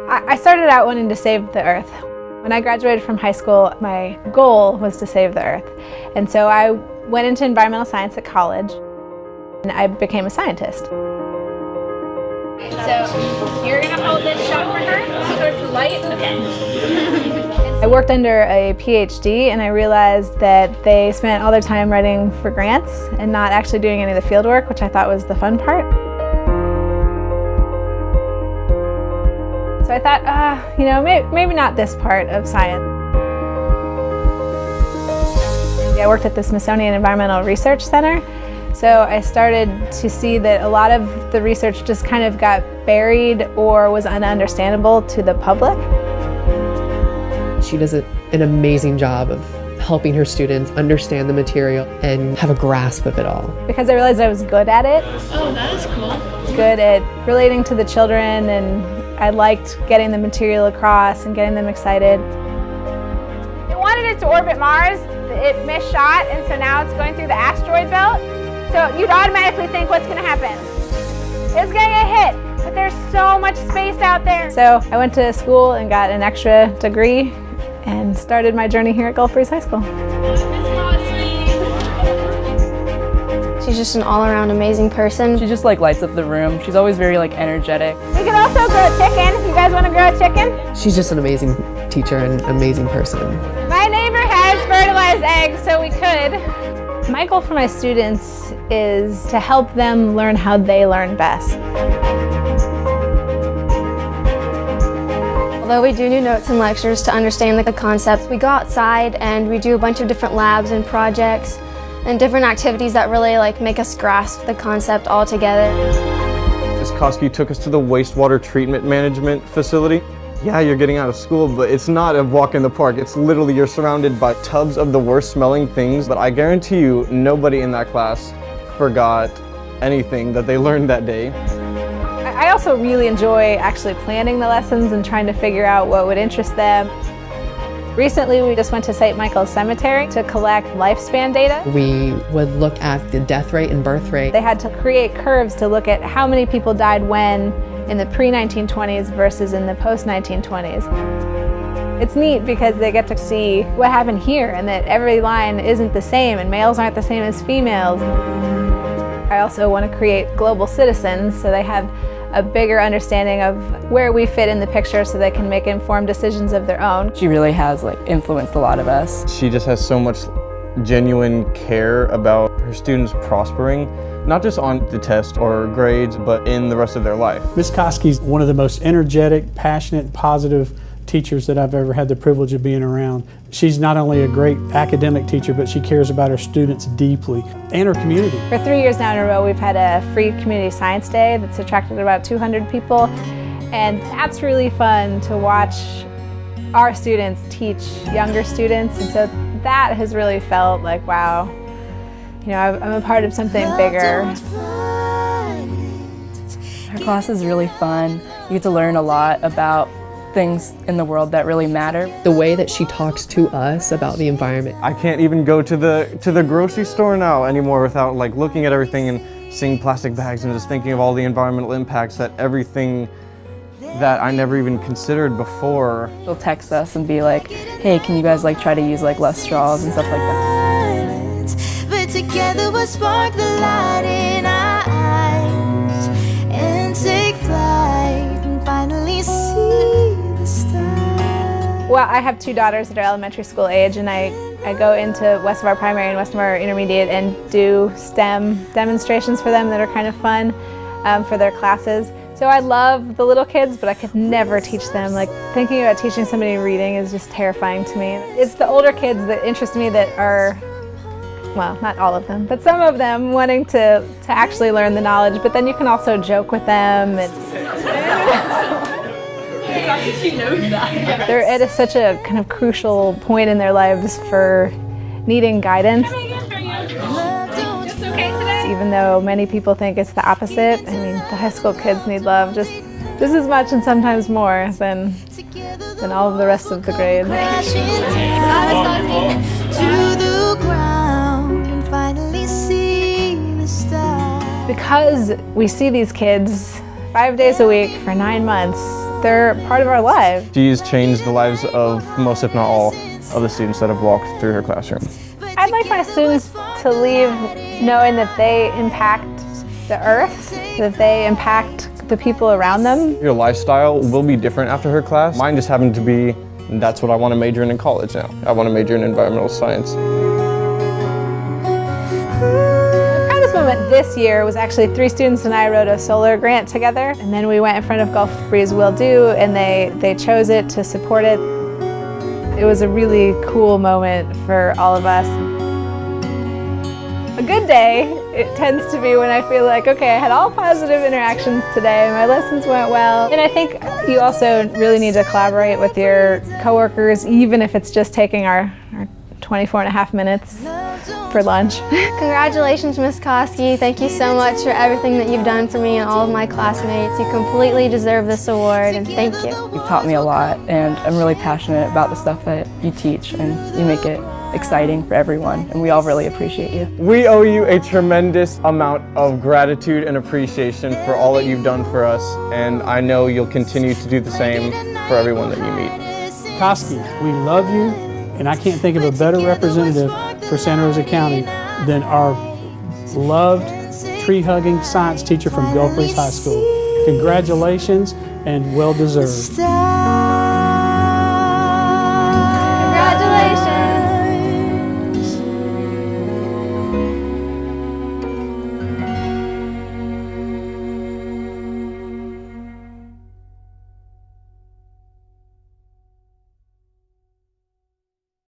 I started out wanting to save the Earth. When I graduated from high school, my goal was to save the Earth. And so I went into environmental science at college, and I became a scientist. So you're going to hold this shot for her towards the light? Okay. I worked under a PhD, and I realized that they spent all their time writing for grants and not actually doing any of the field work, which I thought was the fun part. So I thought, maybe not this part of science. I worked at the Smithsonian Environmental Research Center, so I started to see that a lot of the research just kind of got buried or was ununderstandable to the public. She does an amazing job of helping her students understand the material and have a grasp of it all. Because I realized I was good at it. Oh, that is cool. Good at relating to the children, and I liked getting the material across and getting them excited. They wanted it to orbit Mars, it misshot, and so now it's going through the asteroid belt. So you'd automatically think what's going to happen. It's going to get hit, but there's so much space out there. So I went to school and got an extra degree and started my journey here at Gulf Breeze High School. She's just an all-around amazing person. She just lights up the room. She's always very energetic. We can also grow a chicken. You guys want to grow a chicken? She's just an amazing teacher and amazing person. My neighbor has fertilized eggs, so we could. My goal for my students is to help them learn how they learn best. Although we do new notes and lectures to understand the concepts, we go outside and we do a bunch of different labs and projects and different activities that really make us grasp the concept all together. Ms. Cosky took us to the wastewater treatment management facility. Yeah, you're getting out of school, but it's not a walk in the park. It's literally you're surrounded by tubs of the worst smelling things, but I guarantee you nobody in that class forgot anything that they learned that day. I also really enjoy actually planning the lessons and trying to figure out what would interest them. Recently, we just went to St. Michael's Cemetery to collect lifespan data. We would look at the death rate and birth rate. They had to create curves to look at how many people died when in the pre-1920s versus in the post-1920s. It's neat because they get to see what happened here and that every line isn't the same and males aren't the same as females. I also want to create global citizens so they have a bigger understanding of where we fit in the picture so they can make informed decisions of their own. She really has influenced a lot of us. She just has so much genuine care about her students prospering, not just on the test or grades, but in the rest of their life. Ms. Cosky's one of the most energetic, passionate, positive teachers that I've ever had the privilege of being around. She's not only a great academic teacher, but she cares about her students deeply and her community. For 3 years now in a row, we've had a free community science day that's attracted about 200 people, and that's really fun to watch our students teach younger students, and so that has really felt like, wow, I'm a part of something bigger. Her class is really fun. You get to learn a lot about things in the world that really matter. The way that she talks to us about the environment. I can't even go to the grocery store now anymore without looking at everything and seeing plastic bags and just thinking of all the environmental impacts that everything that I never even considered before. She'll text us and be like, hey, can you guys try to use less straws and stuff like that. But together we'll spark the light in our eyes and take flight and finally see the stars. Well, I have 2 daughters that are elementary school age, and I go into West of our primary and West of our intermediate and do STEM demonstrations for them that are kind of fun for their classes. So I love the little kids, but I could never teach them. Thinking about teaching somebody reading is just terrifying to me. It's the older kids that interest me that are, well, not all of them, but some of them wanting to actually learn the knowledge, but then you can also joke with them. She knows that. They're at such a kind of crucial point in their lives for needing guidance. Even though many people think it's the opposite, the high school kids need love just as much and sometimes more than all of the rest of the grades. Because we see these kids 5 days a week for 9 months, they're part of our lives. She's changed the lives of most, if not all, of the students that have walked through her classroom. I'd like my students to leave knowing that they impact the earth, that they impact the people around them. Your lifestyle will be different after her class. Mine just happened to be, that's what I want to major in college now. I want to major in environmental science. The proudest moment this year was actually 3 students and I wrote a solar grant together, and then we went in front of Gulf Breeze Will Do, and they chose it to support it. It was a really cool moment for all of us. A good day, it tends to be when I feel like, okay, I had all positive interactions today, my lessons went well. And I think you also really need to collaborate with your coworkers, even if it's just taking our 24 and a half minutes for lunch. Congratulations, Miss Cosky. Thank you so much for everything that you've done for me and all of my classmates. You completely deserve this award, and thank you. You've taught me a lot, and I'm really passionate about the stuff that you teach, and you make it exciting for everyone, and we all really appreciate you. We owe you a tremendous amount of gratitude and appreciation for all that you've done for us, and I know you'll continue to do the same for everyone that you meet. Cosky, we love you, and I can't think of a better representative for Santa Rosa County than our loved tree-hugging science teacher from Gulf Breeze High School. Congratulations, and well deserved.